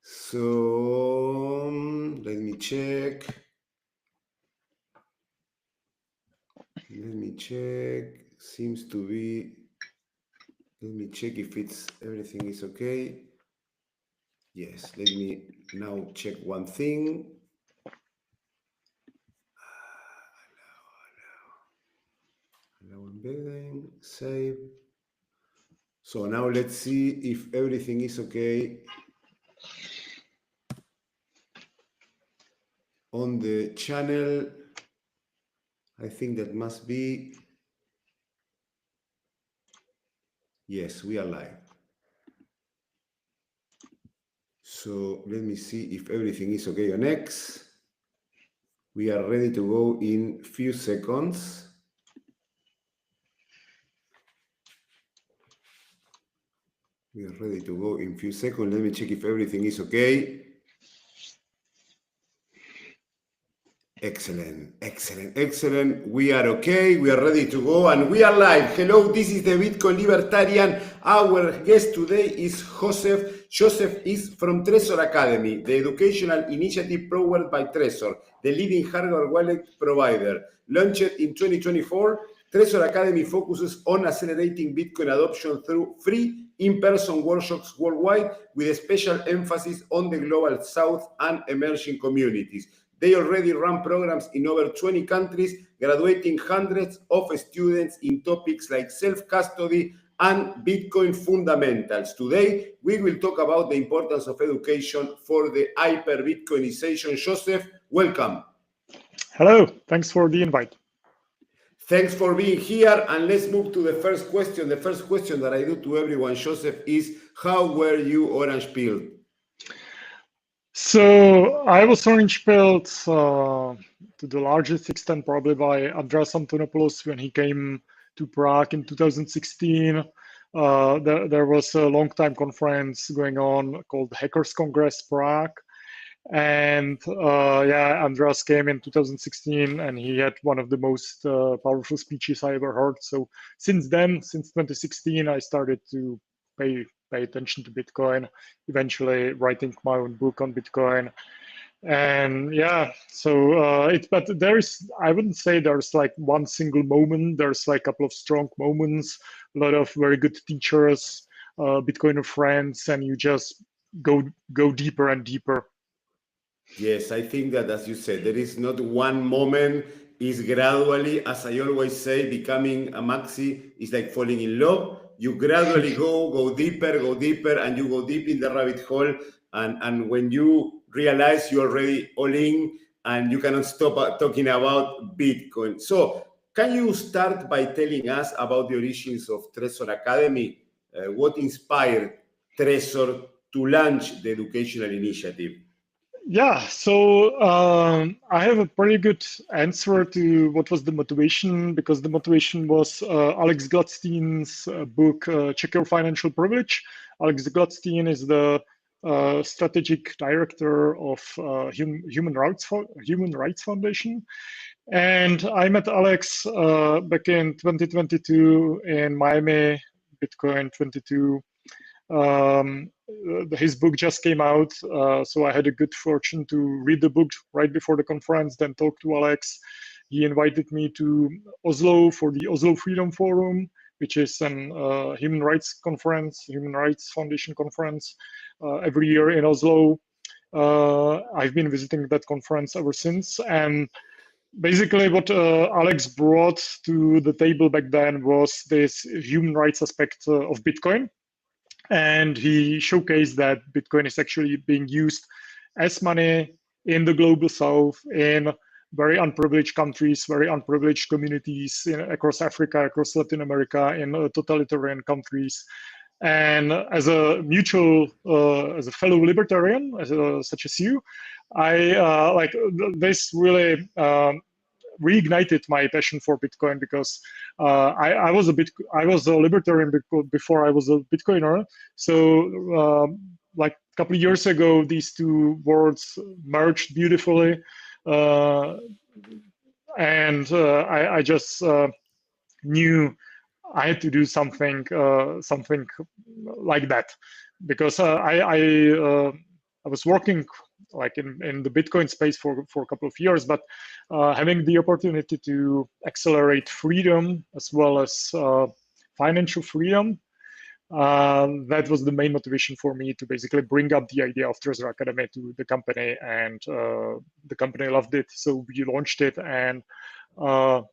So let me check. Seems to be. Let me check if everything is okay. Yes, let me now check one thing. Allow embedding, save. So now let's see if everything is okay on the channel. I think that must be. Yes, we are live. So let me see if everything is okay on X. We are ready to go in few seconds. We are ready to go in few seconds. Let me check if everything is okay. Excellent, excellent, excellent. We are okay. We are ready to go and we are live. Hello, this is the Bitcoin Libertarian. Our guest today is Joseph. Joseph is from Trezor Academy, the educational initiative powered by Trezor, the leading hardware wallet provider. Launched in 2024, Trezor Academy focuses on accelerating Bitcoin adoption through free in-person workshops worldwide with a special emphasis on the global south and emerging communities. They already run programs in over 20 countries, graduating hundreds of students in topics like self-custody and Bitcoin fundamentals. Today, we will talk about the importance of education for the hiperbitcoinization. Joseph, welcome. Hello, thanks for the invite. Thanks for being here, and let's move to the first question. The first question that I do to everyone, Joseph, is how were you orange pilled? So I was orange pilled to the largest extent probably by Andreas Antonopoulos when he came to Prague in 2016. There was a long-time conference going on called Hackers Congress Prague. And yeah, Andreas came in 2016 and he had one of the most powerful speeches I ever heard. So since then, since 2016, I started to pay attention to Bitcoin, eventually writing my own book on Bitcoin. And yeah, so but I wouldn't say there's like one single moment. There's like a couple of strong moments, a lot of very good teachers, Bitcoiner friends, and you just go deeper and deeper. Yes, I think that, as you said, there is not one moment. Is gradually, as I always say, becoming a maxi is like falling in love. You gradually go deeper, and you go deep in the rabbit hole. And when you realize you're already all in and you cannot stop talking about Bitcoin. So can you start by telling us about the origins of Trezor Academy? What inspired Trezor to launch the educational initiative? Yeah, so I have a pretty good answer to what was the motivation, because the motivation was Alex Gladstein's book, Check Your Financial Privilege. Alex Gladstein is the strategic director of Human Rights Foundation. And I met Alex back in 2022 in Miami, Bitcoin 22. His book just came out, so I had a good fortune to read the book right before the conference, then talk to Alex. He invited me to Oslo for the Oslo Freedom Forum, which is an human rights foundation conference every year in Oslo. I've been visiting that conference ever since, and basically what Alex brought to the table back then was this human rights aspect of Bitcoin. And he showcased that Bitcoin is actually being used as money in the global south, in very unprivileged countries, very unprivileged communities across Africa, across Latin America, in totalitarian countries. And as a as a fellow libertarian, such as you, I like this really reignited my passion for Bitcoin, because I was a libertarian before I was a Bitcoiner. So like a couple of years ago, these two worlds merged beautifully, and I just knew I had to do something like that, because was working like in the Bitcoin space for a couple of years, but having the opportunity to accelerate freedom as well as financial freedom, that was the main motivation for me to basically bring up the idea of Trezor Academy to the company, and the company loved it, so we launched it. And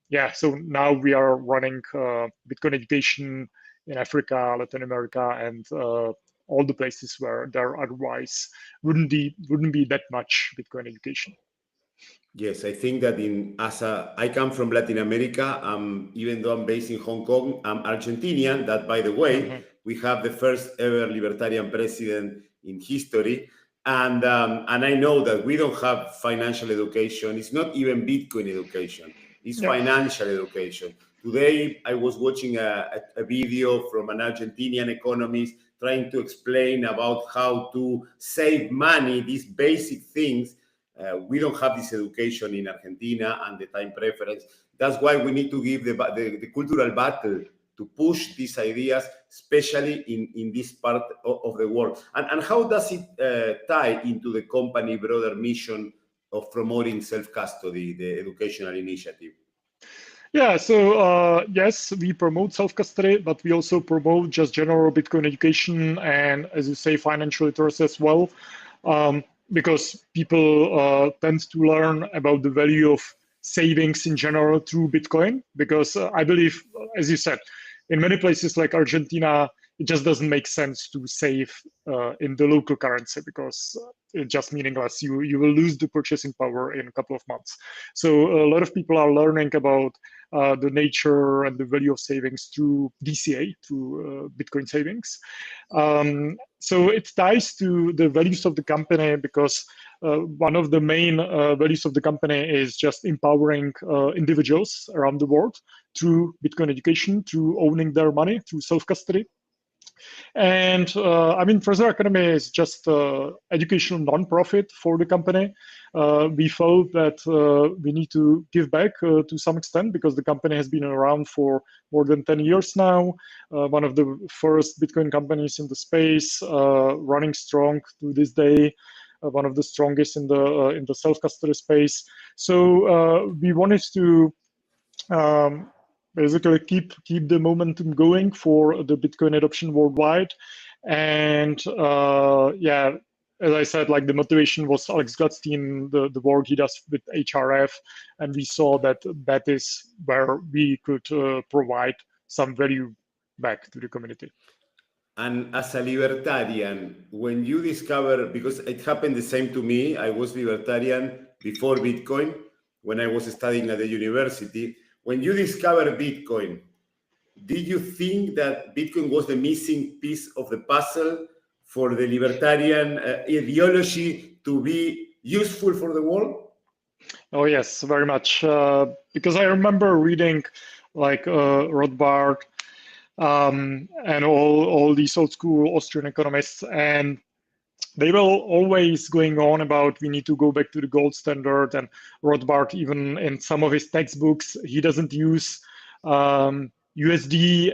yeah, so now we are running Bitcoin education in Africa, Latin America, and all the places where there otherwise wouldn't be that much Bitcoin education. Yes, I think that I come from Latin America, even though I'm based in Hong Kong, I'm Argentinian. That, by the way, we have the first ever libertarian president in history. And I know that we don't have financial education. It's not even Bitcoin education. It's financial education. Today, I was watching a video from an Argentinian economist trying to explain about how to save money, these basic things. We don't have this education in Argentina, and the time preference. That's why we need to give the cultural battle to push these ideas, especially in this part of the world. And how does it tie into the company broader mission of promoting self-custody, the educational initiative? Yeah, so yes, we promote self-custody, but we also promote just general Bitcoin education and, as you say, financial literacy as well. Because people tend to learn about the value of savings in general through Bitcoin. Because I believe, as you said, in many places like Argentina, it just doesn't make sense to save in the local currency, because it's just meaningless. You will lose the purchasing power in a couple of months. So a lot of people are learning about the nature and the value of savings through DCA, through Bitcoin savings. So it ties to the values of the company, because one of the main values of the company is just empowering individuals around the world through Bitcoin education, through owning their money, through self-custody. And I mean, Trezor Academy is just an educational nonprofit for the company. We felt that we need to give back to some extent, because the company has been around for more than 10 years now. One of the first Bitcoin companies in the space, running strong to this day. One of the strongest in the self-custody space. So we wanted to basically keep the momentum going for the Bitcoin adoption worldwide. And yeah, as I said, like the motivation was Alex Gladstein, the work he does with HRF, and we saw that that is where we could provide some value back to the community. And as a libertarian, when you discover, because it happened the same to me, I was libertarian before Bitcoin, when I was studying at the university. When you discover Bitcoin, did you think that Bitcoin was the missing piece of the puzzle for the libertarian ideology to be useful for the world? Oh yes, very much. Because I remember reading like Rothbard and all these old school Austrian economists, and they were always going on about we need to go back to the gold standard. And Rothbard, even in some of his textbooks, he doesn't use USD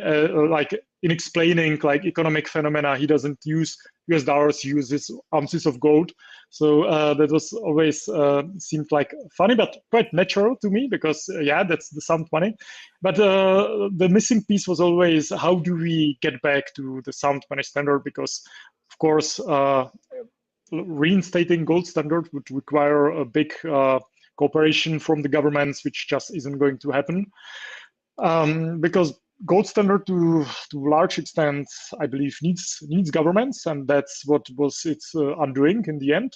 like in explaining like economic phenomena. He doesn't use US dollars, he uses ounces of gold. So that was always seemed like funny, but quite natural to me, because yeah, that's the sound money. But the missing piece was always, how do we get back to the sound money standard? Because of course, reinstating gold standard would require a big cooperation from the governments, which just isn't going to happen. Because gold standard to large extent, I believe, needs governments, and that's what was its undoing in the end.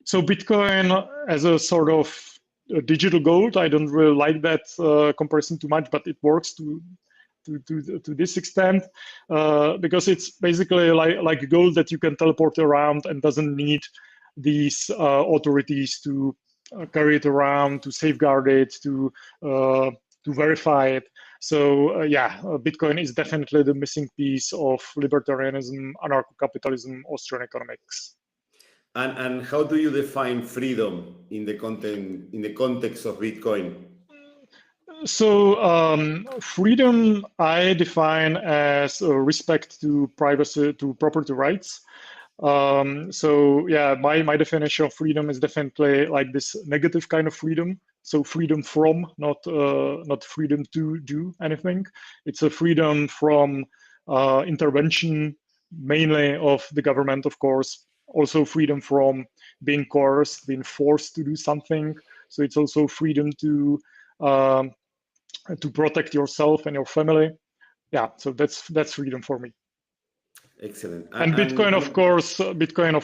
So Bitcoin as a sort of digital gold, I don't really like that comparison too much, but it works to this extent, because it's basically like gold that you can teleport around and doesn't need these authorities to carry it around, to safeguard it, to verify it. So yeah, Bitcoin is definitely the missing piece of libertarianism, anarcho-capitalism, Austrian economics. And how do you define freedom in the context of Bitcoin? So freedom I define as respect to privacy, to property rights. So yeah, my definition of freedom is definitely like this negative kind of freedom. So freedom from, not freedom to do anything. It's a freedom from intervention, mainly of the government, of course. Also freedom from being coerced, being forced to do something. So it's also freedom um, to protect yourself and your family. Yeah, so that's freedom for me. Excellent. And Bitcoin, of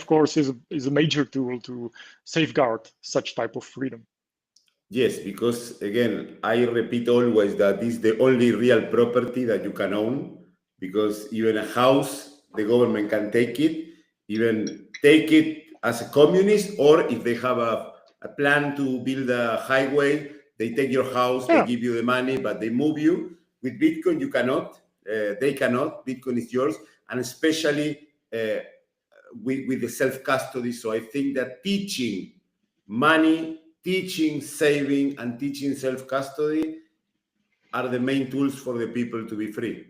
course, is a major tool to safeguard such type of freedom. Yes, because again, I repeat always that this is the only real property that you can own, because even a house, the government can take it, even take it as a communist, or if they have a plan to build a highway, they take your house, they Yeah, give you the money, but they move you. With Bitcoin, you cannot, they cannot, Bitcoin is yours, and especially with the self-custody. So I think that teaching money, teaching saving, and teaching self-custody are the main tools for the people to be free.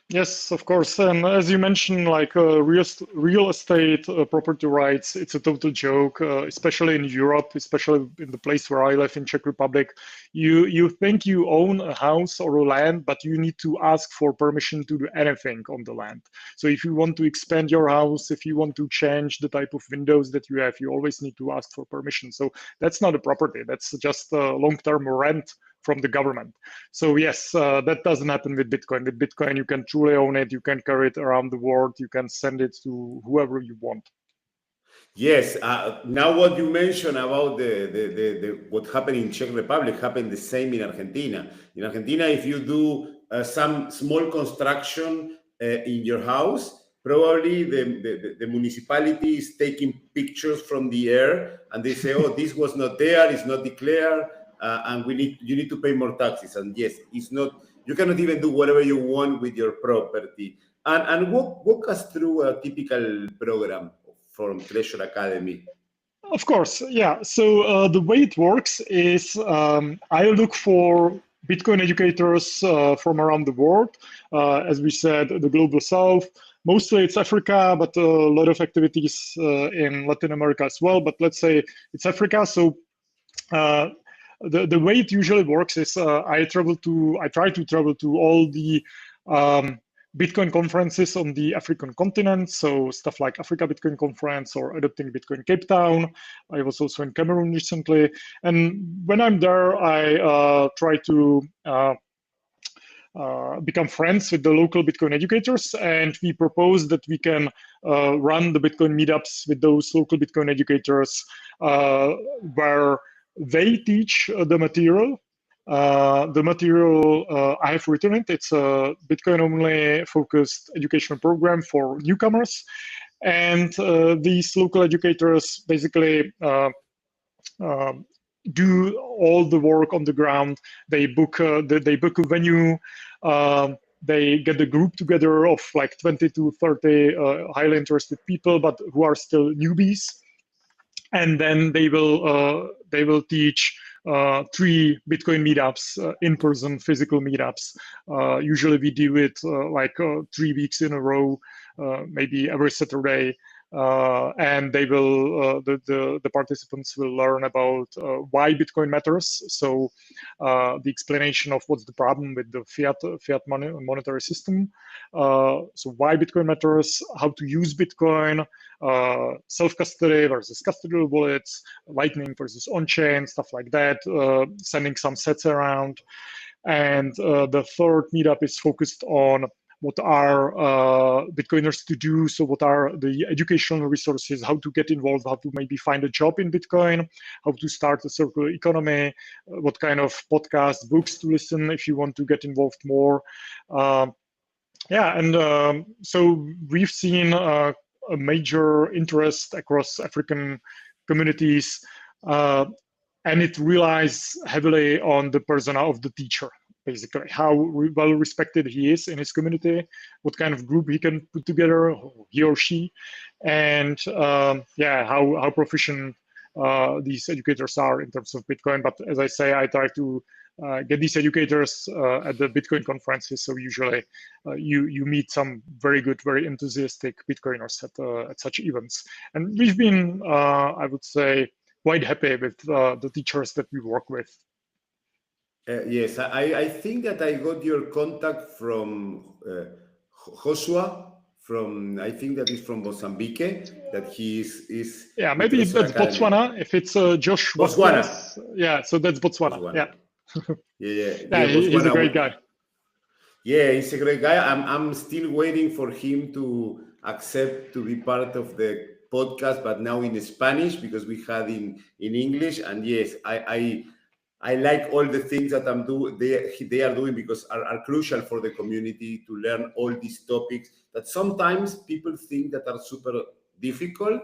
yes, of course. And as you mentioned, like real estate property rights, it's a total joke, especially in Europe, especially in the place where I live in Czech Republic. You think you own a house or a land, but you need to ask for permission to do anything on the land. So if you want to expand your house, if you want to change the type of windows that you have, you always need to ask for permission. So that's not a property. That's just a long-term rent from the government. So yes, that doesn't happen with Bitcoin. With Bitcoin, you can truly own it. You can carry it around the world. You can send it to whoever you want. Yes. Now, what you mentioned about the what happened in Czech Republic happened the same in Argentina. In Argentina, if you do some small construction in your house, probably the municipality is taking pictures from the air, and they say, "Oh, this was not there. It's not declared, and you need to pay more taxes." And yes, it's not. You cannot even do whatever you want with your property. And walk us through a typical program from Trezor Academy. Of course, yeah. So the way it works is I look for Bitcoin educators from around the world. As we said, the global south. Mostly it's Africa, but a lot of activities in Latin America as well. But let's say it's Africa. So the way it usually works is I try to travel to all the Bitcoin conferences on the African continent. So stuff like Africa Bitcoin Conference or Adopting Bitcoin Cape Town. I was also in Cameroon recently. And when I'm there, I try to become friends with the local Bitcoin educators, and we propose that we can run the Bitcoin meetups with those local Bitcoin educators where they teach the material. I have written it. It's a Bitcoin-only focused educational program for newcomers, and these local educators basically do all the work on the ground. They book a venue. They get a group together of like 20 to 30 highly interested people, but who are still newbies. And then they will teach 3 Bitcoin meetups, in-person physical meetups. Usually we do it 3 weeks in a row, maybe every Saturday. And they will the participants will learn about why Bitcoin matters. So the explanation of what's the problem with the fiat monetary system. So why Bitcoin matters, how to use Bitcoin, self-custody versus custodial wallets, Lightning versus on-chain, stuff like that, sending some sets around. And the third meetup is focused on what are Bitcoiners to do. So what are the educational resources, how to get involved, how to maybe find a job in Bitcoin, how to start a circular economy, what kind of podcasts, books to listen if you want to get involved more. Yeah, and so we've seen a major interest across African communities, and it relies heavily on the persona of the teacher, basically, how well respected he is in his community, what kind of group he can put together, he or she, and yeah, how proficient these educators are in terms of Bitcoin. But as I say, I try to get these educators at the Bitcoin conferences. So usually you meet some very good, very enthusiastic Bitcoiners at such events. And we've been, I would say, quite happy with the teachers that we work with. Yes, I think that I got your contact from Joshua, from, I think that is from Mozambique, that he is yeah, with maybe Trezor that's Academy. Botswana. If it's Josh Botswana. Vasquez, yeah, so that's Botswana. Botswana. Yeah. Yeah, He's a Botswana. great guy. Yeah, he's a great guy. I'm still waiting for him to accept to be part of the podcast, but now in Spanish, because we had in English. And yes, I like all the things that they are doing, because are crucial for the community to learn all these topics that sometimes people think that are super difficult.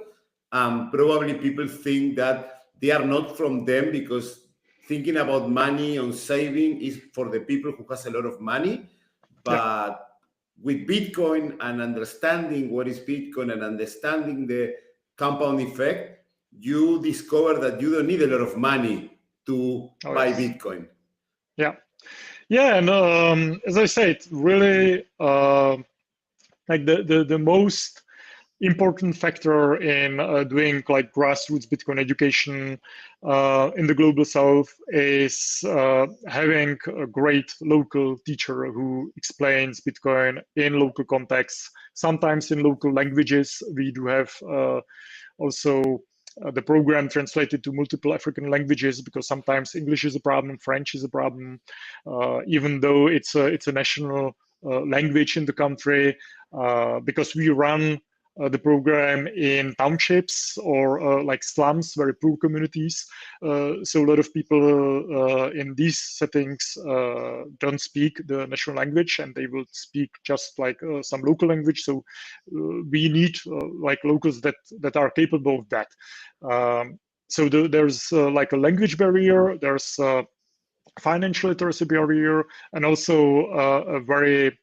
Probably people think that they are not from them, because thinking about money and saving is for the people who has a lot of money. But with Bitcoin and understanding what is Bitcoin and understanding the compound effect, you discover that you don't need a lot of money to buy Bitcoin. Yeah, and as I said, really like the most important factor in doing like grassroots Bitcoin education in the global south is having a great local teacher who explains Bitcoin in local contexts, sometimes in local languages. We do have also the program translated to multiple African languages, because sometimes English is a problem, French is a problem, even though it's a national language in the country, because we run the program in townships or like slums, very poor communities. So a lot of people in these settings don't speak the national language, and they will speak just like some local language. So we need like locals that are capable of that. So there's like a language barrier, there's financial literacy barrier, and also a very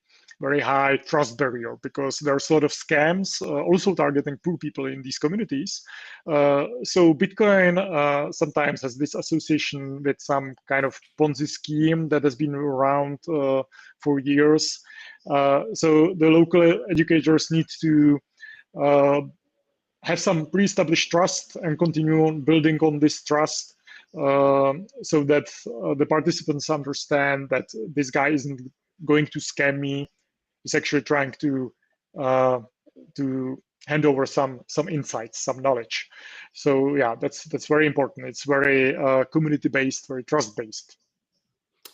high trust barrier, because there's a lot of scams also targeting poor people in these communities. So Bitcoin sometimes has this association with some kind of Ponzi scheme that has been around for years. So the local educators need to have some pre-established trust and continue on building on this trust, so that the participants understand that this guy isn't going to scam me. He's actually trying to hand over some insights, some knowledge. So yeah, that's very important. It's very community-based, very trust-based.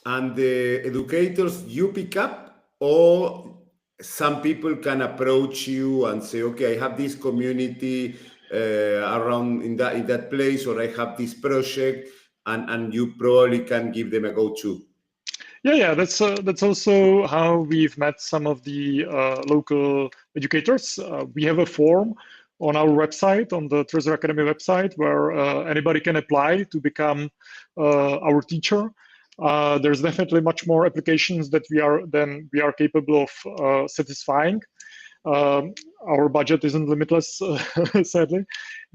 And the educators you pick up, or some people can approach you and say, okay, I have this community around in that place, or I have this project, and you probably can give them a go-to. Yeah, that's also how we've met some of the local educators. We have a form on our website, on the Trezor Academy website, where anybody can apply to become our teacher. There's definitely much more applications that we are capable of satisfying. Our budget isn't limitless, sadly,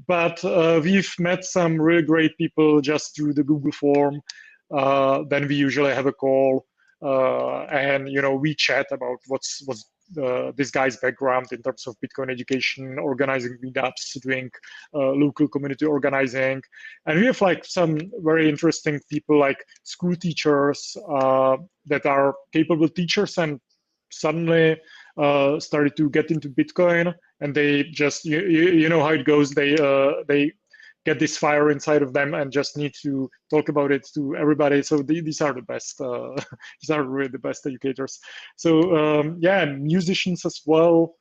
but we've met some really great people just through the Google form. Then we usually have a call, and we chat about what's this guy's background in terms of Bitcoin education, organizing meetups, doing local community organizing. And we have like some very interesting people, like school teachers that are capable teachers and suddenly started to get into Bitcoin, and they just you know how it goes. They get this fire inside of them and just need to talk about it to everybody. So these are the best. These are really the best educators. So yeah, musicians as well.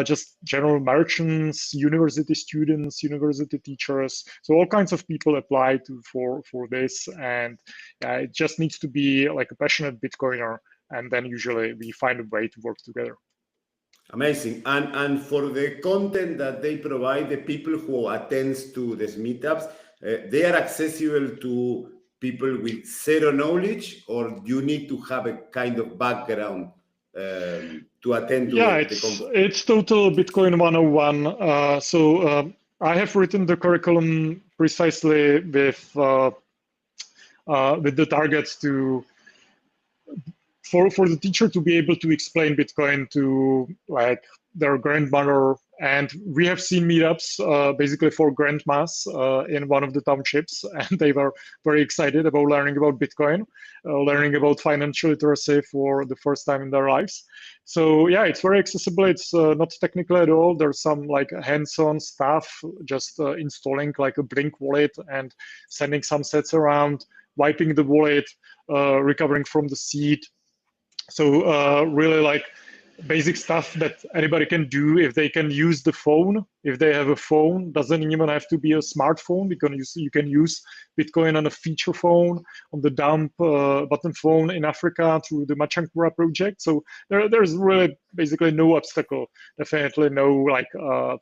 Just general merchants, university students, university teachers. So all kinds of people apply for this, and it just needs to be like a passionate Bitcoiner, and then usually we find a way to work together. Amazing. And for the content that they provide, the people who attends to these meetups, they are accessible to people with zero knowledge, or you need to have a kind of background to attend to the conference? It's total Bitcoin 101. So I have written the curriculum precisely with with the targets to for the teacher to be able to explain Bitcoin to like their grandmother. And we have seen meetups basically for grandmas in one of the townships, and they were very excited about learning about Bitcoin, learning about financial literacy for the first time in their lives. So yeah, it's very accessible. It's not technical at all. There's some like hands-on stuff, just installing like a Blink wallet and sending some sets around, wiping the wallet, recovering from the seed. So really like basic stuff that anybody can do if they can use the phone. If they have a phone, doesn't even have to be a smartphone, because you can use Bitcoin on a feature phone, on the dump button phone in Africa through the Machankura project. So there's really basically no obstacle, definitely no like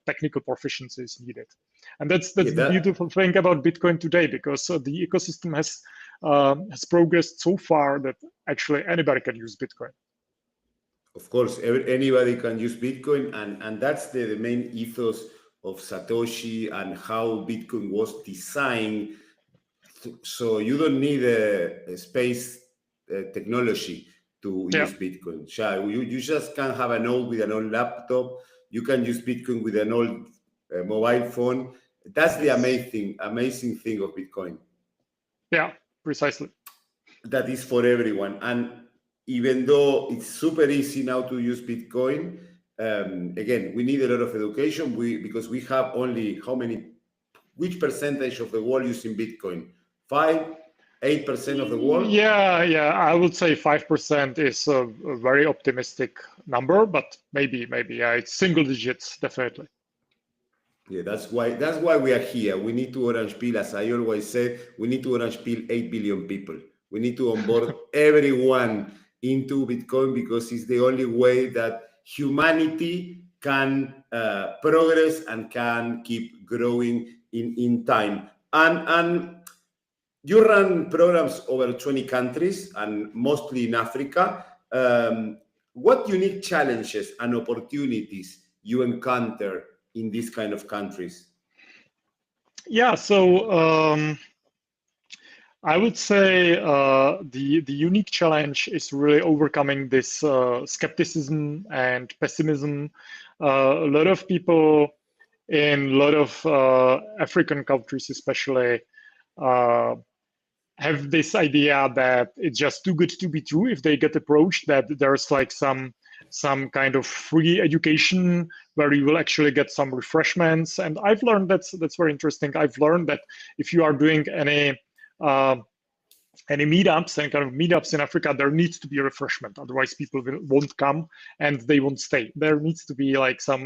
technical proficiency is needed. And that's the beautiful thing about Bitcoin today, because the ecosystem has progressed so far that actually anybody can use Bitcoin. Of course, anybody can use Bitcoin, and that's the main ethos of Satoshi and how Bitcoin was designed. So you don't need a space technology to use Bitcoin. You just can have a node with an old laptop. You can use Bitcoin with an old mobile phone. That's the amazing thing of Bitcoin. Yeah, precisely. That is for everyone. And even though it's super easy now to use Bitcoin, again, we need a lot of education because we have only which percentage of the world using Bitcoin? 5%, 8% of the world? Yeah, I would say 5% is a very optimistic number, but maybe, yeah, it's single digits, definitely. Yeah, that's why we are here. We need to orange pill, as I always say, we need to orange pill 8 billion people. We need to onboard everyone into Bitcoin, because it's the only way that humanity can progress and can keep growing in time. And you run programs over 20 countries and mostly in Africa. What unique challenges and opportunities you encounter in these kind of countries? Yeah, so I would say the unique challenge is really overcoming this skepticism and pessimism. A lot of people in a lot of African countries, especially, have this idea that it's just too good to be true if they get approached, that there's like some kind of free education where you will actually get some refreshments. And I've learned that's very interesting. I've learned that if you are doing any meetups and kind of meetups in Africa, there needs to be a refreshment. Otherwise, people won't come and they won't stay. There needs to be like some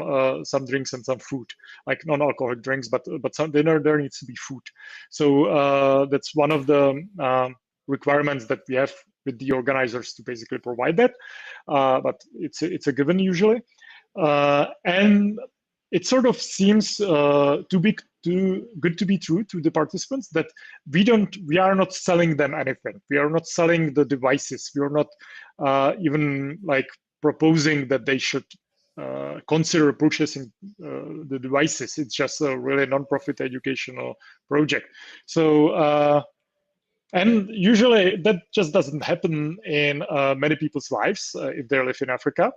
drinks and some food, like non-alcoholic drinks, but some dinner. There needs to be food. So that's one of the requirements that we have with the organizers to basically provide that. But it's a given usually, and it sort of seems too good to be true to the participants that we are not selling them anything. We are not selling the devices. We are not even like proposing that they should consider purchasing the devices. It's just a really non-profit educational project. So and usually that just doesn't happen in many people's lives if they live in Africa,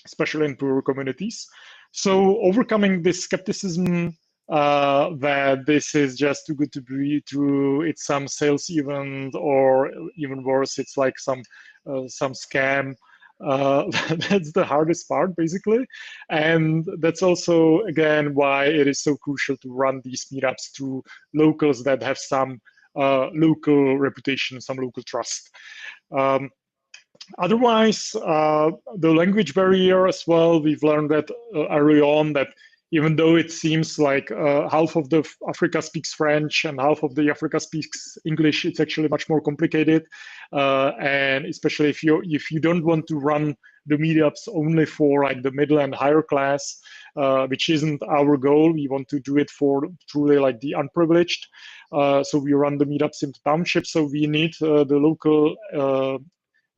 especially in poorer communities. So overcoming this skepticism that this is just too good to be true, it's some sales event, or even worse, it's like some scam. That's the hardest part, basically. And that's also, again, why it is so crucial to run these meetups through locals that have some local reputation, some local trust. Otherwise, the language barrier as well, we've learned that early on, that even though it seems like half of the Africa speaks French and half of the Africa speaks English, it's actually much more complicated. And especially if you don't want to run the meetups only for like the middle and higher class, which isn't our goal. We want to do it for truly like the unprivileged. So we run the meetups in the township. So we need the local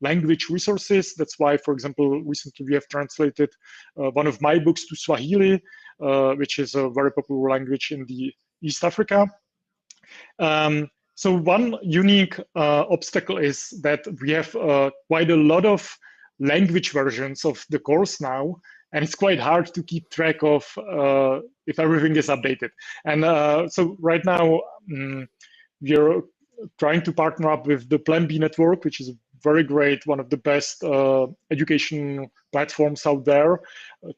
language resources. That's why, for example, recently we have translated one of my books to Swahili, which is a very popular language in the East Africa. So one unique obstacle is that we have quite a lot of language versions of the course now, and it's quite hard to keep track of if everything is updated. And so right now, we're trying to partner up with the Plan B network, which is very great, one of the best education platforms out there,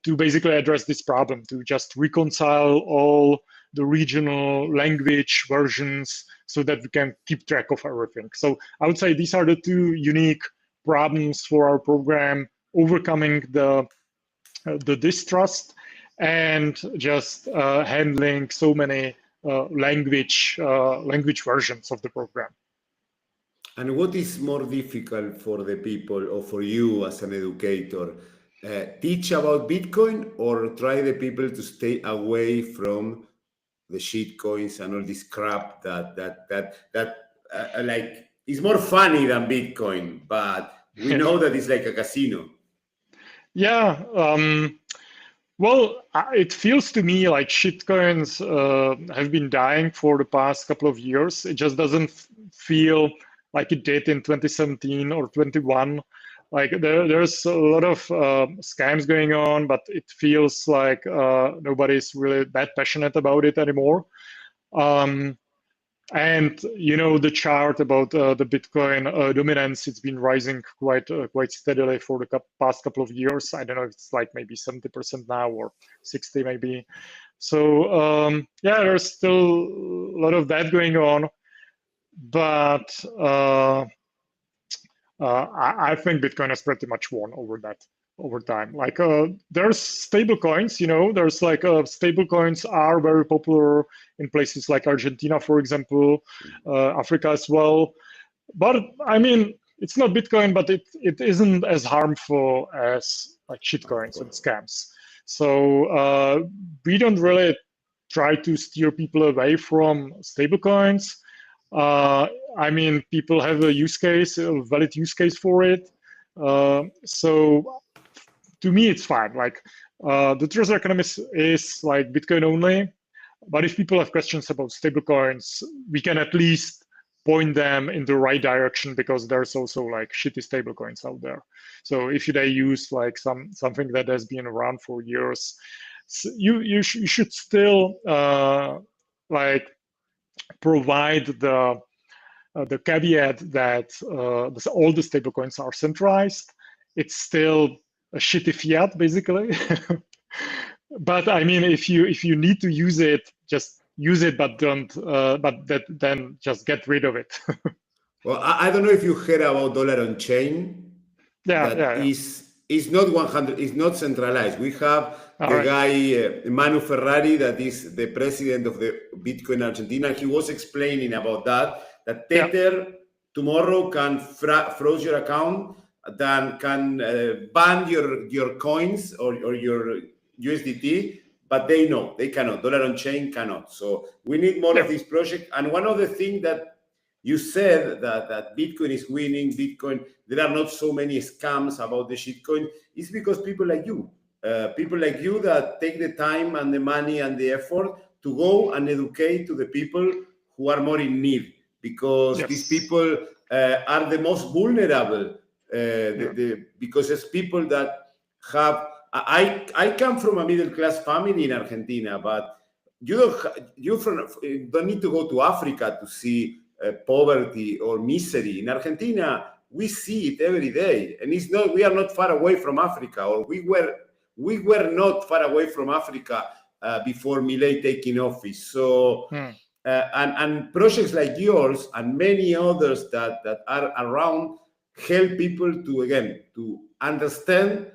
to basically address this problem, to just reconcile all the regional language versions so that we can keep track of everything. So I would say these are the two unique problems for our program: overcoming the distrust and just handling so many language versions of the program. And what is more difficult for the people or for you as an educator? Teach about Bitcoin or try the people to stay away from the shit coins and all this crap that like is more funny than Bitcoin, but we know that it's like a casino. Yeah. Well, it feels to me like shitcoins have been dying for the past couple of years. It just doesn't feel like it did in 2017 or 21. Like there's a lot of scams going on, but it feels like nobody's really that passionate about it anymore. And you know, the chart about the Bitcoin dominance, it's been rising quite steadily for the past couple of years. I don't know if it's like maybe 70% now or 60 maybe. So yeah, there's still a lot of that going on, but I think Bitcoin has pretty much won over time. Like there's stable coins, you know, there's like stable coins are very popular in places like Argentina, for example, Africa as well. But I mean, it's not Bitcoin, but it isn't as harmful as like shitcoins and scams. So we don't really try to steer people away from stable coins. I mean, people have a use case, a valid use case for it. So to me, it's fine. Like the Trezor Academy is like Bitcoin only, but if people have questions about stablecoins, we can at least point them in the right direction, because there's also like shitty stablecoins out there. So if they use like something that has been around for years, you should still like provide the caveat that all the stablecoins are centralized. It's still a shitty fiat, basically. But I mean, if you need to use it, just use it, but don't. Then just get rid of it. Well, I don't know if you heard about dollar on chain. Yeah. Is not 100. It's not centralized. We have the guy Manu Ferrari, that is the president of the Bitcoin Argentina. He was explaining about that Tether tomorrow can froze your account, then can ban your coins or your USDT, but they cannot. Dollar on chain cannot. So we need more of this project. And one of the things that you said that Bitcoin is winning, Bitcoin, there are not so many scams about the shitcoin, is because people like you that take the time and the money and the effort to go and educate to the people who are more in need, because these people are the most vulnerable, because it's people that have, I come from a middle-class family in Argentina, but you don't need to go to Africa to see poverty or misery. In Argentina, we see it every day, and we are not far away from Africa, or we were not far away from Africa before Milei taking office. So and projects like yours and many others that are around help people to understand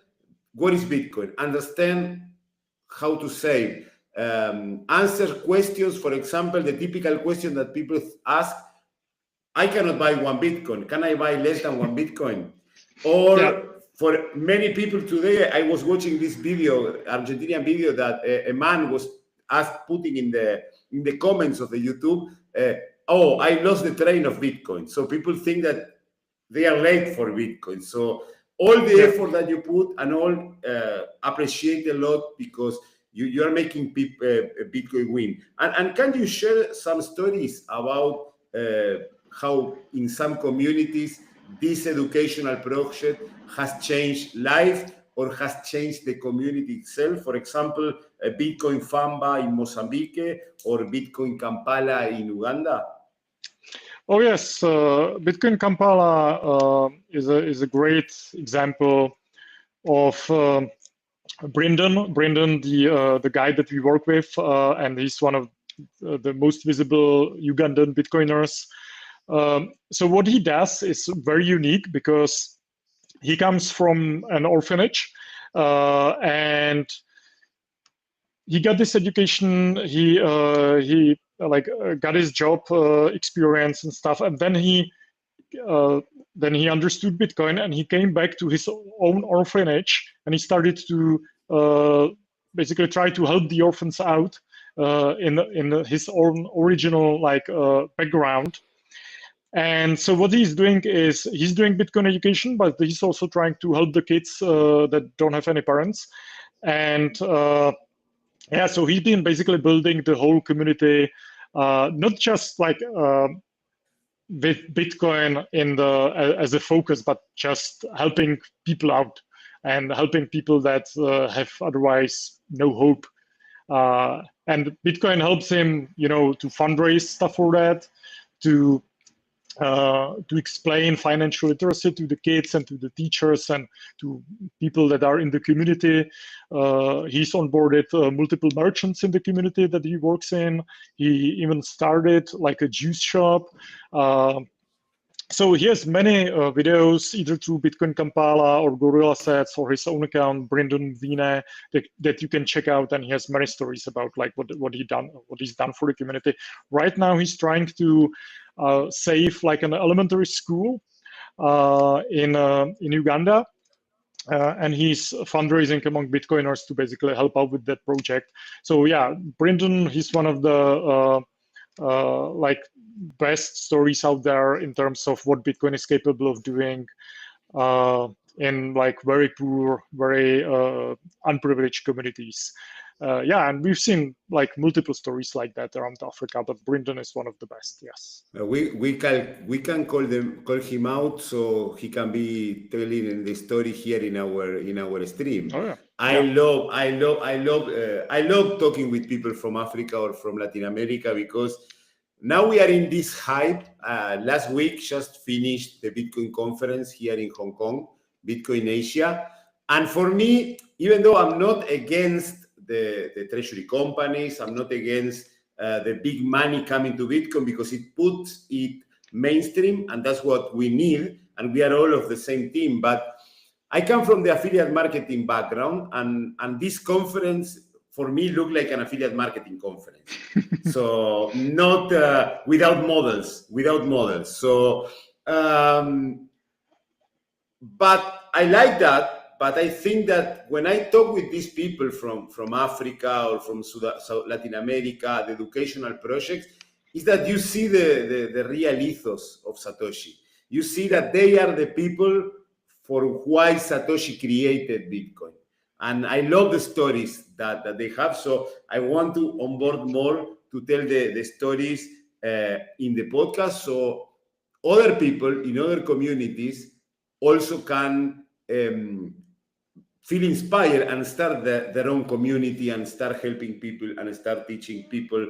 what is Bitcoin, understand how to save, answer questions. For example, the typical question that people ask: I cannot buy one Bitcoin. Can I buy less than one Bitcoin? Or for many people today, I was watching this video, Argentinian video, that a man was putting in the comments of the YouTube, oh, I lost the train of Bitcoin. So people think that they are late for Bitcoin. So all the effort that you put and all appreciate a lot, because you are making Bitcoin win. And can you share some stories about how in some communities this educational project has changed life or has changed the community itself. For example, Bitcoin Famba in Mozambique or Bitcoin Kampala in Uganda? Oh yes, Bitcoin Kampala is a great example of Brendan, the guy that we work with, and he's one of the most visible Ugandan Bitcoiners. So what he does is very unique because he comes from an orphanage, and he got this education. He got his job experience and stuff, and then he understood Bitcoin, and he came back to his own orphanage, and he started to basically try to help the orphans out in his own original background. And so what he's doing is he's doing Bitcoin education, but he's also trying to help the kids that don't have any parents. And yeah, so he's been basically building the whole community, not just like with Bitcoin as a focus, but just helping people out and helping people that have otherwise no hope. And Bitcoin helps him, to fundraise stuff for that, to explain financial literacy to the kids and to the teachers and to people that are in the community. He's onboarded multiple merchants in the community that he works in. He even started like a juice shop. So he has many videos, either through Bitcoin Kampala or Gorilla Sets or his own account, Brendan Vine, that you can check out. And he has many stories about like what he's done for the community. Right now, he's trying to save like an elementary school in Uganda. And he's fundraising among Bitcoiners to basically help out with that project. So yeah, Brendan, he's one of the best stories out there in terms of what Bitcoin is capable of doing in like very poor, very unprivileged communities. Yeah, and we've seen like multiple stories like that around Africa, but Brendan is one of the best. Yes. We can call him out so he can be telling the story here in our stream. Oh, yeah. I love talking with people from Africa or from Latin America because now we are in this hype. Last week just finished the Bitcoin conference here in Hong Kong, Bitcoin Asia. And for me, even though I'm not against the treasury companies, I'm not against the big money coming to Bitcoin because it puts it mainstream and that's what we need. And we are all of the same team. But I come from the affiliate marketing background and this conference for me looked like an affiliate marketing conference. So not without models. So, but I like that. But I think that when I talk with these people from Africa or from Latin America, the educational projects, is that you see the real ethos of Satoshi. You see that they are the people for why Satoshi created Bitcoin. And I love the stories that they have. So I want to onboard more to tell the stories in the podcast so other people in other communities also can feel inspired and start their own community and start helping people and start teaching people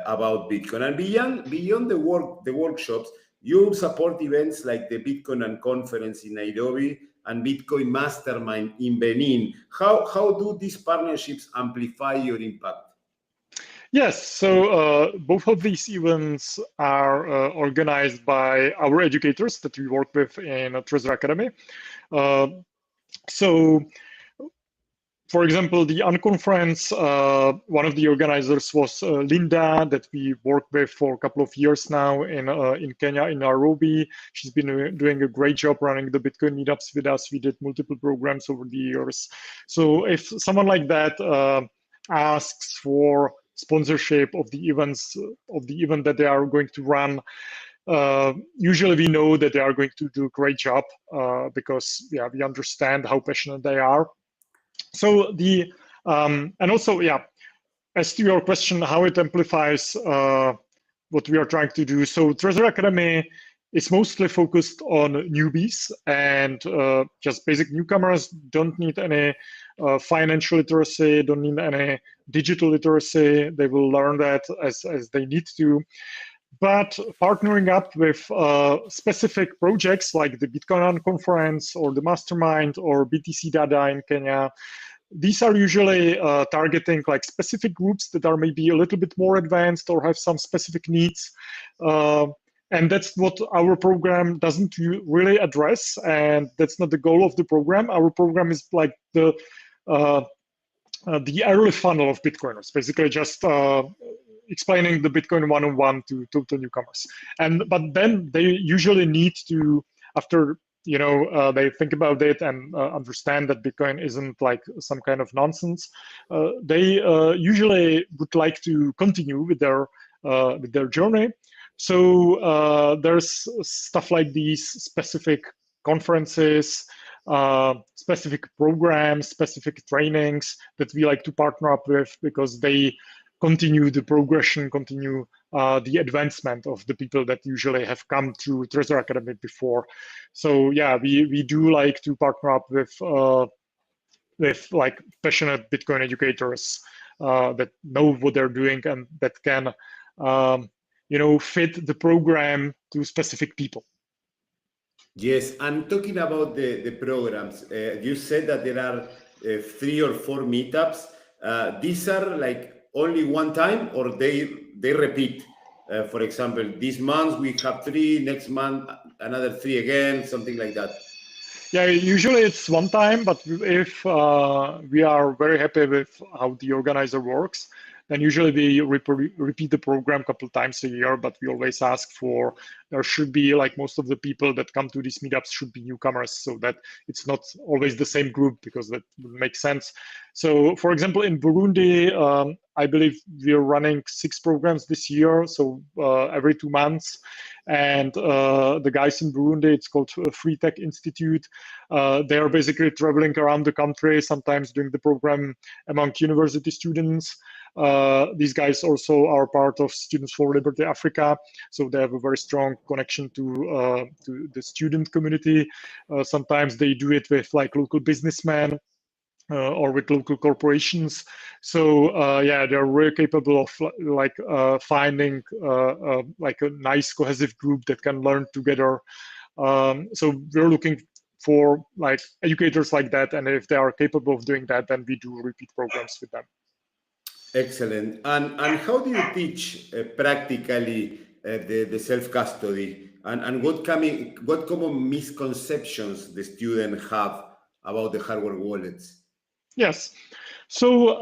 about Bitcoin. And beyond the workshops, you support events like the Bitcoin and conference in Nairobi and Bitcoin Mastermind in Benin. How do these partnerships amplify your impact? Yes, so both of these events are organized by our educators that we work with in Trezor Academy. So, for example, the Unconference, one of the organizers was Linda, that we worked with for a couple of years now in Kenya, in Nairobi. She's been doing a great job running the Bitcoin meetups with us. We did multiple programs over the years. So if someone like that asks for sponsorship of the events, of the event that they are going to run, usually we know that they are going to do a great job because yeah, we understand how passionate they are. So and also, yeah, as to your question, how it amplifies what we are trying to do. So Trezor Academy is mostly focused on newbies and just basic newcomers. Don't need any financial literacy, don't need any digital literacy. They will learn that as they need to. But partnering up with specific projects like the Bitcoin conference or the Mastermind or BTC Dada in Kenya, these are usually targeting like specific groups that are maybe a little bit more advanced or have some specific needs. And that's what our program doesn't really address, and that's not the goal of the program. Our program is like the early funnel of Bitcoiners, basically just explaining the Bitcoin one-on-one to newcomers. But then they usually need to, after they think about it and understand that Bitcoin isn't like some kind of nonsense, they usually would like to continue with their journey. So there's stuff like these specific conferences, specific programs, specific trainings that we like to partner up with, because they continue the progression, continue the advancement of the people that usually have come through Trezor Academy before. So yeah, we do like to partner up with like passionate Bitcoin educators that know what they're doing and that can fit the program to specific people. Yes, and talking about the programs, you said that there are 3 or 4 meetups. These are like only one time, or they repeat? For example, this month we have 3, next month another 3 again, something like that. Yeah, usually it's one time, but if we are very happy with how the organizer works, then usually we repeat the program a couple times a year, but we always ask for, there should be like most of the people that come to these meetups should be newcomers, so that it's not always the same group, because that would make sense. So for example, in Burundi, I believe we're running 6 programs this year, so every 2 months. And the guys in Burundi, it's called Free Tech Institute. They are basically traveling around the country, sometimes doing the program among university students. These guys also are part of Students for Liberty Africa, so they have a very strong connection to the student community. Sometimes they do it with like local businessmen or with local corporations. So yeah, they're really capable of like finding like a nice cohesive group that can learn together. So we're looking for like educators like that, and if they are capable of doing that, then we do repeat programs with them. Excellent. And how do you teach practically the self-custody? And what common misconceptions the student have about the hardware wallets? Yes. So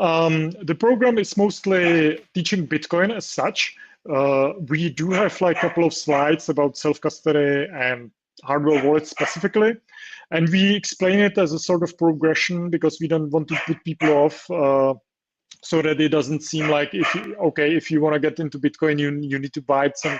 the program is mostly teaching Bitcoin as such. We do have like a couple of slides about self-custody and hardware wallets specifically. And we explain it as a sort of progression, because we don't want to put people off, so that it doesn't seem like if you want to get into Bitcoin, you need to buy some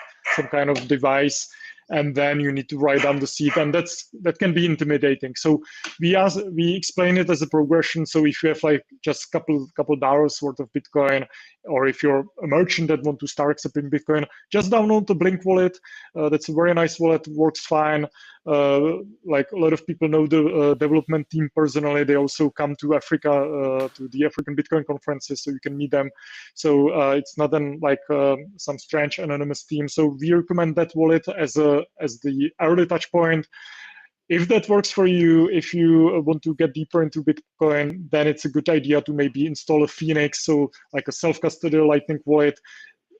kind of device, and then you need to write down the seed, and that can be intimidating. So we explain it as a progression. So if you have like just couple dollars worth of Bitcoin, or if you're a merchant that want to start accepting Bitcoin, just download the Blink wallet. That's a very nice wallet, works fine. Like a lot of people know the development team personally. They also come to Africa, to the African Bitcoin conferences, so you can meet them. So it's not like some strange anonymous team. So we recommend that wallet as the early touch point. If that works for you, if you want to get deeper into Bitcoin, then it's a good idea to maybe install a Phoenix, so like a self-custody Lightning wallet.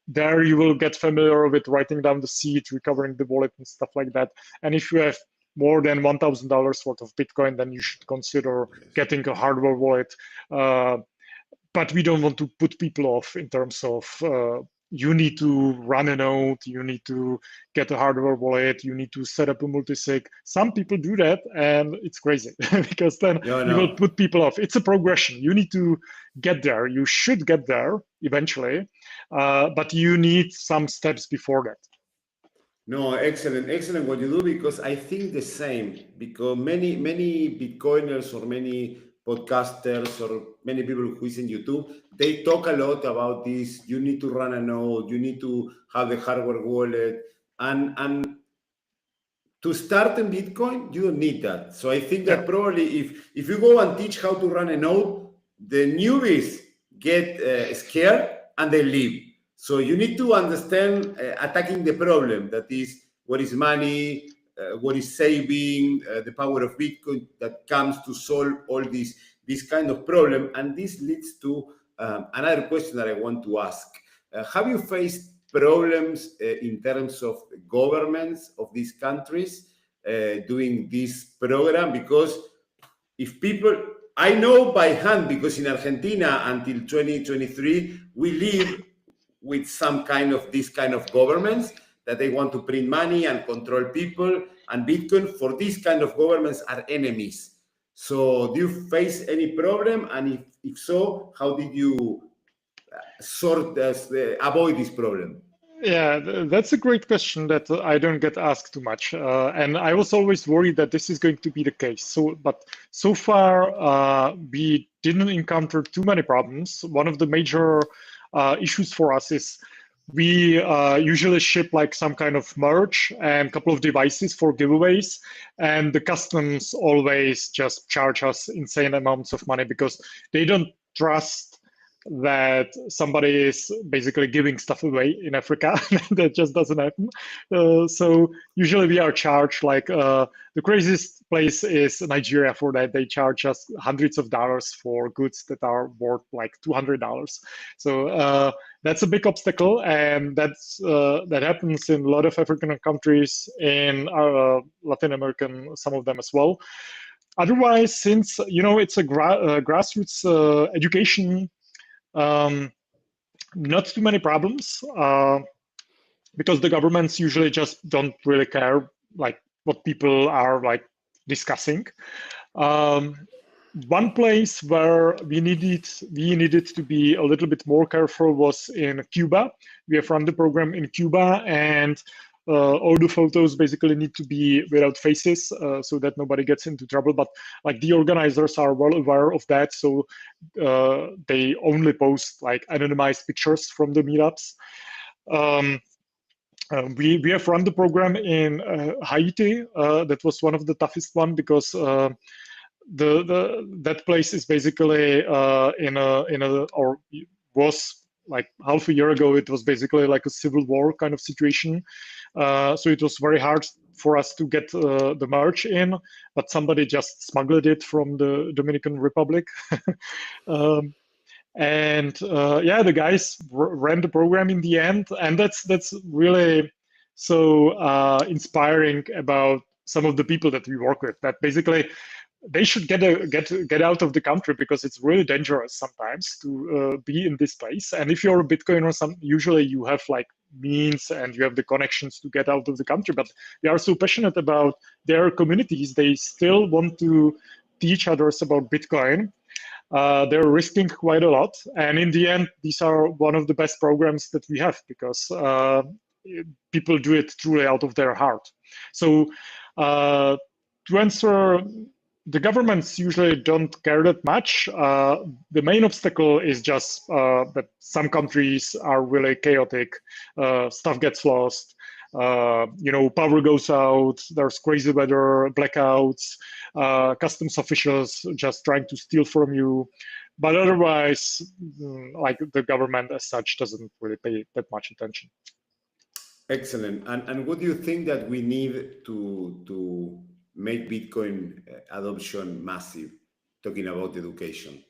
There you will get familiar with writing down the seed, recovering the wallet and stuff like that. And if you have more than $1,000 worth of Bitcoin, then you should consider getting a hardware wallet. But we don't want to put people off in terms of you need to run a node, you need to get a hardware wallet, you need to set up a multisig. Some people do that, and it's crazy because then you will put people off. It's a progression. You need to get there. You should get there eventually, but you need some steps before that. No, excellent what you do, because I think the same, because many Bitcoiners or many podcasters or many people who is in YouTube, they talk a lot about this. You need to run a node, you need to have the hardware wallet, and to start in Bitcoin, you don't need that. So I think that probably if you go and teach how to run a node, the newbies get scared and they leave. So you need to understand attacking the problem, that is, what is money, what is saving, the power of Bitcoin that comes to solve all this kind of problem. And this leads to another question that I want to ask. Have you faced problems in terms of governments of these countries doing this program? Because if people, I know by hand, because in Argentina until 2023, we live with some kind of this kind of governments that they want to print money and control people, and Bitcoin for these kind of governments are enemies. So do you face any problem? And if so, how did you avoid this problem? Yeah, that's a great question that I don't get asked too much. And I was always worried that this is going to be the case. But so far, we didn't encounter too many problems. One of the major issues for us is we usually ship like some kind of merch and a couple of devices for giveaways. And the customs always just charge us insane amounts of money because they don't trust that somebody is basically giving stuff away in Africa. That just doesn't happen. So usually we are charged like the craziest place is Nigeria. For that, they charge us hundreds of dollars for goods that are worth like $200. So that's a big obstacle, and that happens in a lot of African countries, in Latin American, some of them as well. Otherwise, since it's a grassroots education. Not too many problems because the governments usually just don't really care like what people are like discussing. One place where we needed to be a little bit more careful was in Cuba. We have run the program in Cuba, and all the photos basically need to be without faces so that nobody gets into trouble. But like the organizers are well aware of that, so they only post like anonymized pictures from the meetups. We have run the program in Haiti. That was one of the toughest one because that place is basically or was like half a year ago, it was basically like a civil war kind of situation. So it was very hard for us to get the merch in, but somebody just smuggled it from the Dominican Republic. And yeah, the guys ran the program in the end, and that's really so inspiring about some of the people that we work with, that basically they should get out of the country because it's really dangerous sometimes to be in this place. And if you're a Bitcoiner, usually you have like means and you have the connections to get out of the country, but they are so passionate about their communities, they still want to teach others about Bitcoin. They're risking quite a lot, and in the end, these are one of the best programs that we have because people do it truly out of their heart. So to answer, the governments usually don't care that much. The main obstacle is just that some countries are really chaotic. Stuff gets lost. Power goes out. There's crazy weather, blackouts, customs officials just trying to steal from you. But otherwise, like the government as such doesn't really pay that much attention. Excellent. And what do you think that we need to make Bitcoin adoption massive, talking about education?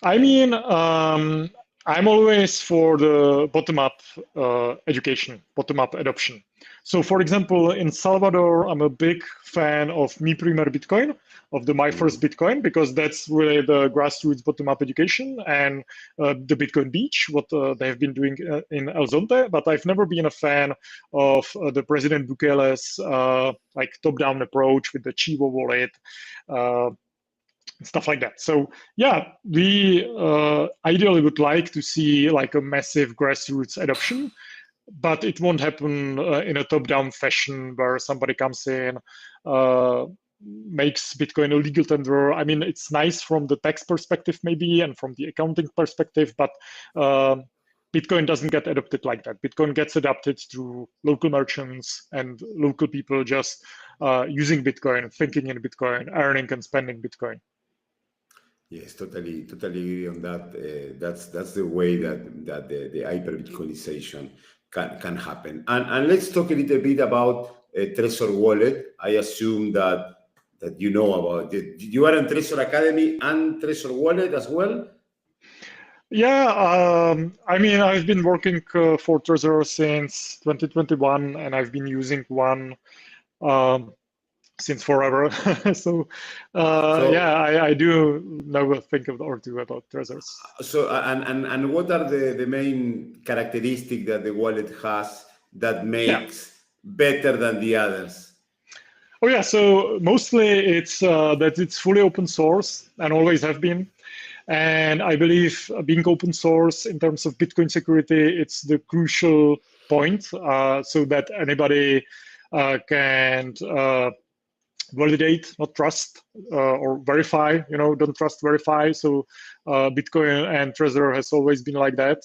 I mean, I'm always for the bottom-up education, bottom-up adoption. So for example, in Salvador, I'm a big fan of Mi Primer Bitcoin, of the My First Bitcoin, because that's really the grassroots bottom-up education, and the Bitcoin Beach, what they have been doing in El Zonte. But I've never been a fan of the President Bukele's like top-down approach with the Chivo wallet, stuff like that. So yeah, we ideally would like to see like a massive grassroots adoption, but it won't happen in a top-down fashion where somebody comes in, makes Bitcoin a legal tender. I mean, it's nice from the tax perspective maybe and from the accounting perspective, but Bitcoin doesn't get adopted like that. Bitcoin gets adopted through local merchants and local people just using Bitcoin, thinking in Bitcoin, earning and spending Bitcoin. Yes, totally agree on that. That's the way that the hyperbitcoinization can happen. And let's talk a little bit about Trezor Wallet. I assume that you know about it. You are in Trezor Academy and Trezor Wallet as well. Yeah, I mean, I've been working for Trezor since 2021, and I've been using one since forever. So, yeah, I do know a thing or two about Trezors. So, and what are the main characteristics that the wallet has that makes better than the others? Oh yeah, so mostly it's that it's fully open source and always have been. And I believe being open source in terms of Bitcoin security, it's the crucial point so that anybody can validate, not trust, or verify, don't trust, verify. So Bitcoin and Trezor has always been like that.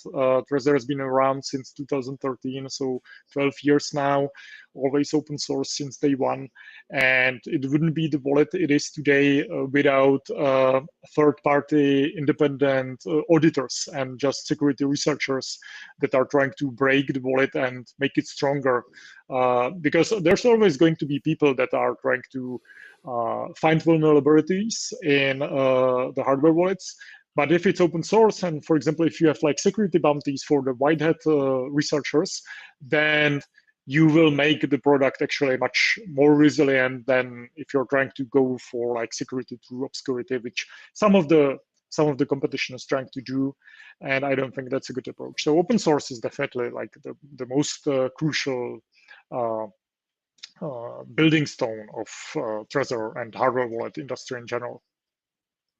Trezor has been around since 2013, so 12 years now, always open source since day one. And it wouldn't be the wallet it is today without third-party independent auditors and just security researchers that are trying to break the wallet and make it stronger. Because there's always going to be people that are trying to find vulnerabilities in the hardware wallets. But if it's open source, and for example, if you have like security bounties for the white hat researchers, then you will make the product actually much more resilient than if you're trying to go for like security through obscurity, which some of the competition is trying to do, and I don't think that's a good approach. So open source is definitely like the most crucial building stone of Trezor and hardware wallet industry in general.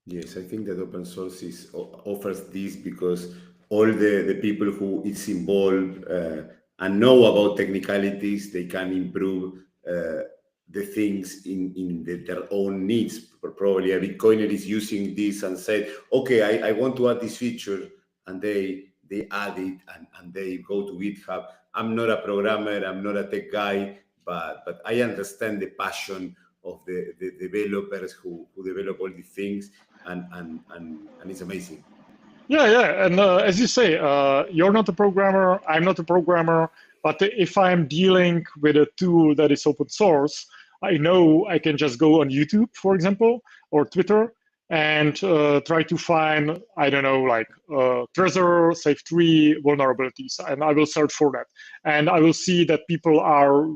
Yes, I think that open source offers this because all the people who is involved and know about technicalities, they can improve the things in their own needs. Probably a Bitcoiner is using this and said, okay, I want to add this feature, and they add it and they go to GitHub. I'm not a programmer, I'm not a tech guy, but I understand the passion of the developers who develop all these things, and it's amazing. Yeah, and as you say, you're not a programmer, I'm not a programmer, but if I'm dealing with a tool that is open source, I know I can just go on YouTube, for example, or Twitter, and try to find, I don't know, like Trezor Safe 3 vulnerabilities, and I will search for that. And I will see that people are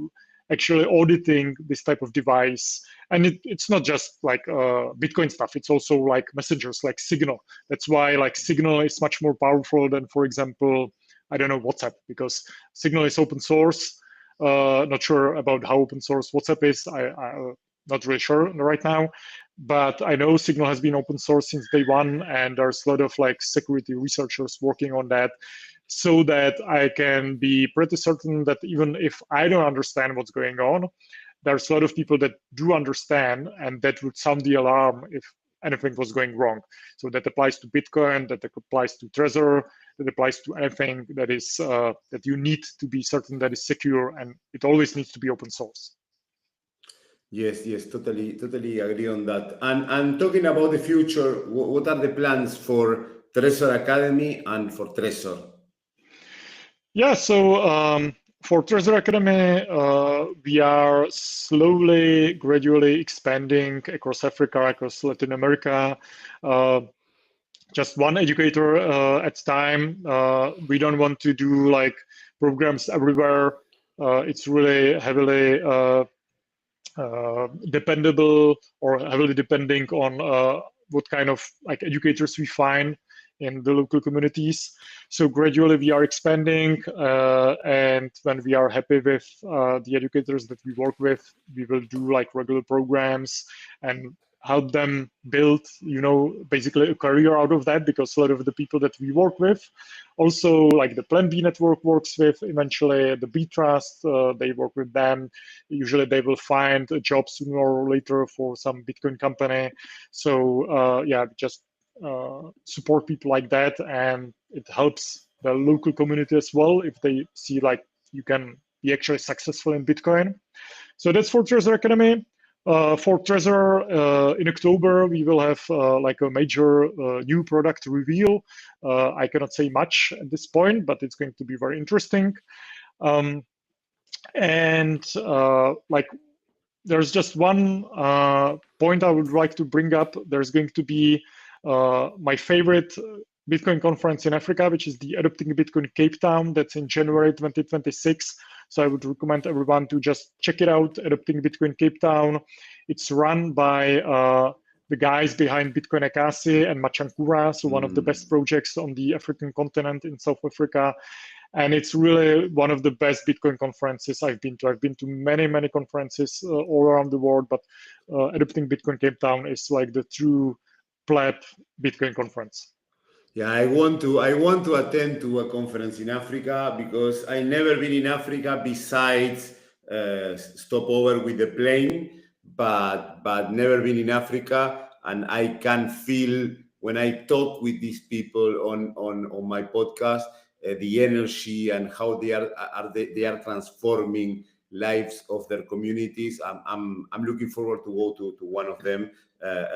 actually auditing this type of device. And it's not just like Bitcoin stuff, it's also like messengers like Signal. That's why like Signal is much more powerful than, for example, I don't know, WhatsApp, because Signal is open source. Not sure about how open source WhatsApp is. I'm not really sure right now, but I know Signal has been open source since day one, and there's a lot of like security researchers working on that, so that I can be pretty certain that even if I don't understand what's going on, there's a lot of people that do understand, and that would sound the alarm if anything was going wrong. So that applies to Bitcoin, that applies to Trezor, that applies to anything that is that you need to be certain that is secure, and it always needs to be open source. Yes, totally agree on that. And talking about the future, what are the plans for Trezor Academy and for Trezor? Yeah, so for Trezor Academy, we are slowly, gradually expanding across Africa, across Latin America. Just one educator at a time. We don't want to do like programs everywhere. It's really heavily dependable, or heavily depending on what kind of like educators we find in the local communities. So gradually we are expanding, and when we are happy with the educators that we work with, we will do like regular programs, and help them build, basically a career out of that, because a lot of the people that we work with, also like the Plan B network works with, eventually the B Trust, they work with them. Usually they will find a job sooner or later for some Bitcoin company. So yeah, just support people like that, and it helps the local community as well if they see like you can be actually successful in Bitcoin. So that's for Trezor Academy. For Trezor, in October, we will have like a major new product reveal. I cannot say much at this point, but it's going to be very interesting. And like, there's just one point I would like to bring up. There's going to be my favorite Bitcoin conference in Africa, which is the Adopting Bitcoin Cape Town. That's in January 2026. So I would recommend everyone to just check it out, Adopting Bitcoin Cape Town. It's run by the guys behind Bitcoin Akasi and Machankura, so one of the best projects on the African continent in South Africa. And it's really one of the best Bitcoin conferences I've been to. I've been to many, many conferences all around the world, but Adopting Bitcoin Cape Town is like the true pleb Bitcoin conference. Yeah, I want to attend to a conference in Africa because I never been in Africa besides stopover with the plane, but never been in Africa, and I can feel when I talk with these people on my podcast the energy and how they are transforming lives of their communities. I'm looking forward to go to one of them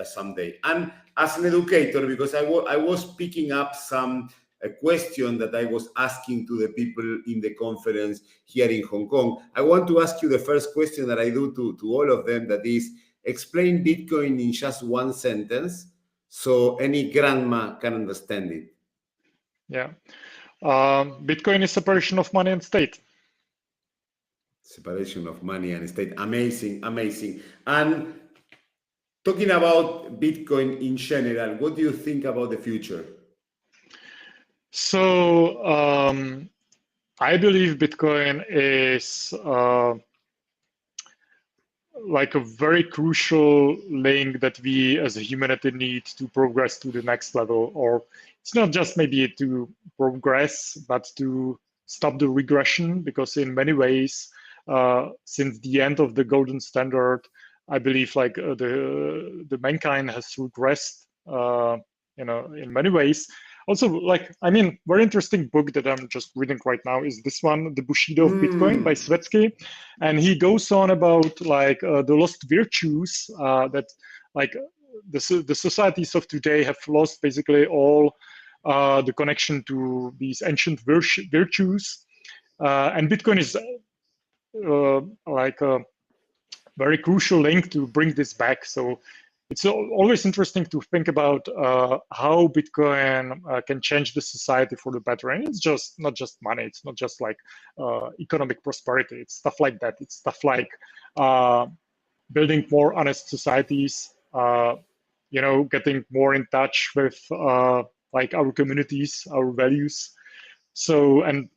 someday. And as an educator, because I was picking up some a question that I was asking to the people in the conference here in Hong Kong. I want to ask you the first question that I do to all of them, that is, explain Bitcoin in just one sentence so any grandma can understand it. Yeah. Bitcoin is separation of money and state. Separation of money and state. Amazing, amazing. And talking about Bitcoin in general, what do you think about the future? So I believe Bitcoin is like a very crucial link that we as a humanity need to progress to the next level. Or it's not just maybe to progress, but to stop the regression, because in many ways, since the end of the golden standard, I believe like the mankind has regressed, in many ways. Also, like, I mean, very interesting book that I'm just reading right now is this one, The Bushido of Bitcoin by Svetsky. And he goes on about like the lost virtues that like the societies of today have lost basically all the connection to these ancient virtues. And Bitcoin is like a very crucial link to bring this back. So it's always interesting to think about how Bitcoin can change the society for the better. And it's just not just money. It's not just like economic prosperity. It's stuff like that. It's stuff like building more honest societies, getting more in touch with like our communities, our values. So, and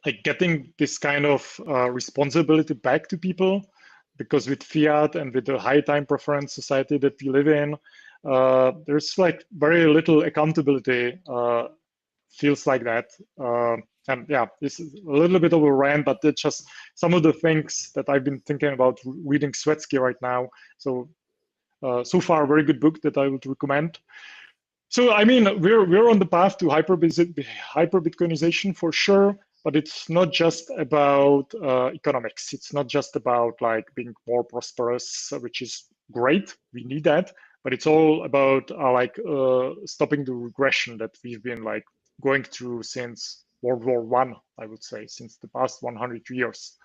like getting this kind of responsibility back to people, because with fiat and with the high time preference society that we live in, there's like very little accountability, feels like that. And yeah, this is a little bit of a rant, but it's just some of the things that I've been thinking about reading Svetsky right now. So, so far, a very good book that I would recommend. So, I mean, we're on the path to hyper Bitcoinization for sure. But it's not just about economics. It's not just about like being more prosperous, which is great. We need that. But it's all about stopping the regression that we've been like going through since World War I, I would say, since the past 100 years.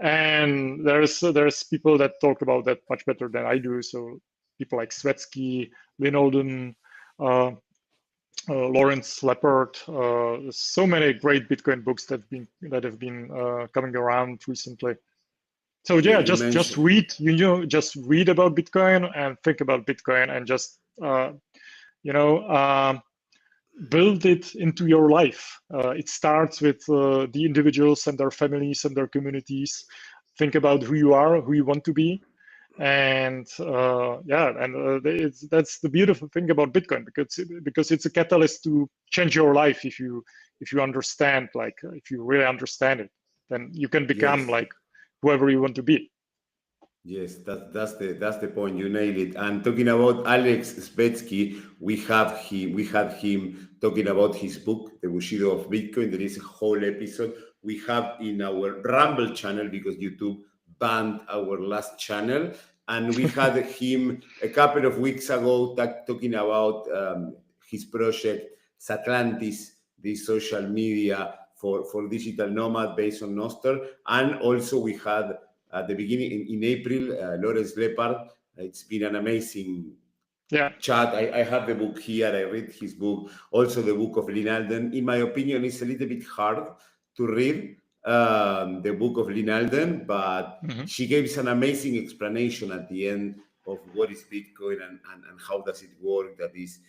And there's people that talk about that much better than I do. So people like Svetsky, Lynn Olden, Lawrence Leppard, so many great Bitcoin books that have been coming around recently. So yeah, just read, just read about Bitcoin and think about Bitcoin, and just build it into your life. It starts with the individuals and their families and their communities. think about who you are, who you want to be. And that's the beautiful thing about Bitcoin, because it's a catalyst to change your life. If you understand, like, if you really understand it, then you can become Yes. like whoever you want to be. Yes, that's the point. You nailed it. And talking about Alex Svetsky, we had him talking about his book, The Bushido of Bitcoin. There is a whole episode we have in our Rumble channel because YouTube banned our last channel, and we had him a couple of weeks ago talking about his project Satlantis, this social media for digital nomad based on Nostr, and also we had at the beginning in April, Lawrence Lepard. It's been an amazing chat. I have the book here. I read his book. Also, the book of Lynn Alden. In my opinion, it's a little bit hard to read the book of Lynn Alden, but she gives an amazing explanation at the end of what is Bitcoin and how does it work. That is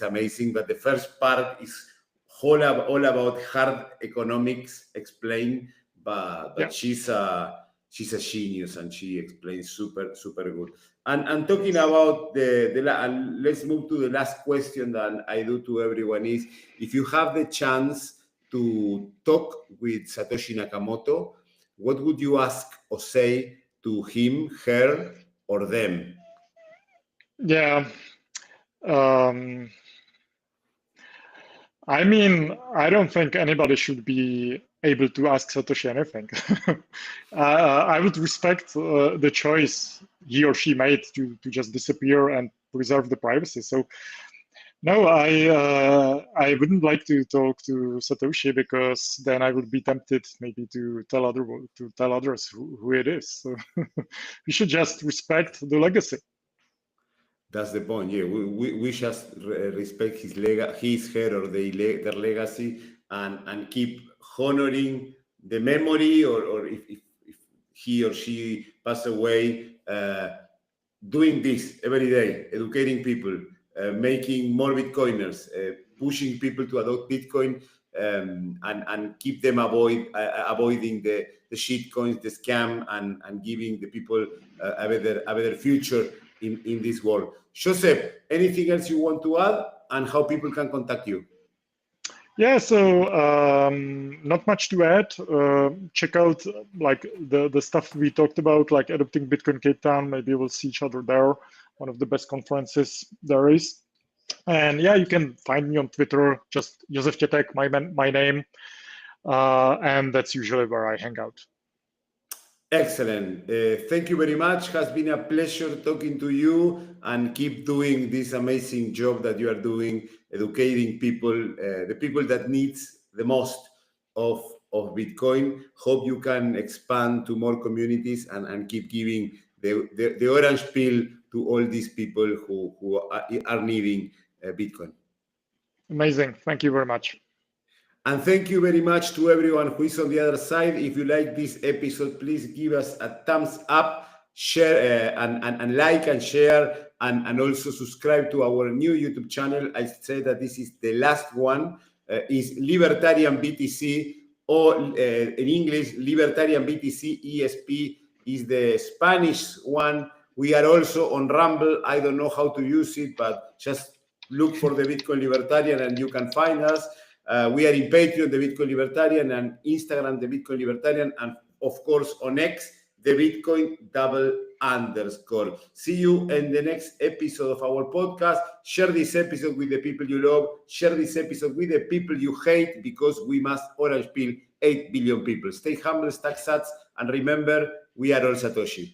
amazing. But the first part is all about hard economics explained, but she's a genius and she explains super good. And talking about let's move to the last question that I do to everyone is, if you have the chance to talk with Satoshi Nakamoto, what would you ask or say to him, her, or them? Yeah. I mean, I don't think anybody should be able to ask Satoshi anything. I would respect the choice he or she made to just disappear and preserve the privacy. So, no, I wouldn't like to talk to Satoshi, because then I would be tempted maybe to tell others who it is. So we should just respect the legacy. That's the point. Yeah, we just respect his her, or their legacy, and keep honoring the memory, or if he or she pass away, doing this every day, educating people, making more Bitcoiners, pushing people to adopt Bitcoin, and keep them avoiding the shit coins, the scam, and giving the people a better future in this world. Joseph, anything else you want to add, and how people can contact you? Yeah, so not much to add. Check out like the stuff we talked about, like adopting Bitcoin Cape Town. Maybe we'll see each other there. One of the best conferences there is. And yeah, you can find me on Twitter, just Josef Chetek, my name, and that's usually where I hang out. Excellent. Thank you very much. Has been a pleasure talking to you, and keep doing this amazing job that you are doing, educating people, the people that needs the most of Bitcoin. Hope you can expand to more communities and keep giving the orange pill to all these people who are needing Bitcoin. Amazing. Thank you very much. And thank you very much to everyone who is on the other side. If you like this episode, please give us a thumbs up, share, and like and share, and also subscribe to our new YouTube channel. I say that this is the last one, is Libertarian BTC, or in English, Libertarian BTC ESP is the Spanish one. We are also on Rumble. I don't know how to use it, but just look for the Bitcoin Libertarian and you can find us. We are in Patreon, the Bitcoin Libertarian, and Instagram, the Bitcoin Libertarian, and of course on X, the Bitcoin _. See you in the next episode of our podcast. Share this episode with the people you love. Share this episode with the people you hate, because we must orange pill 8 billion people. Stay humble, stack sats, and remember, we are all Satoshi.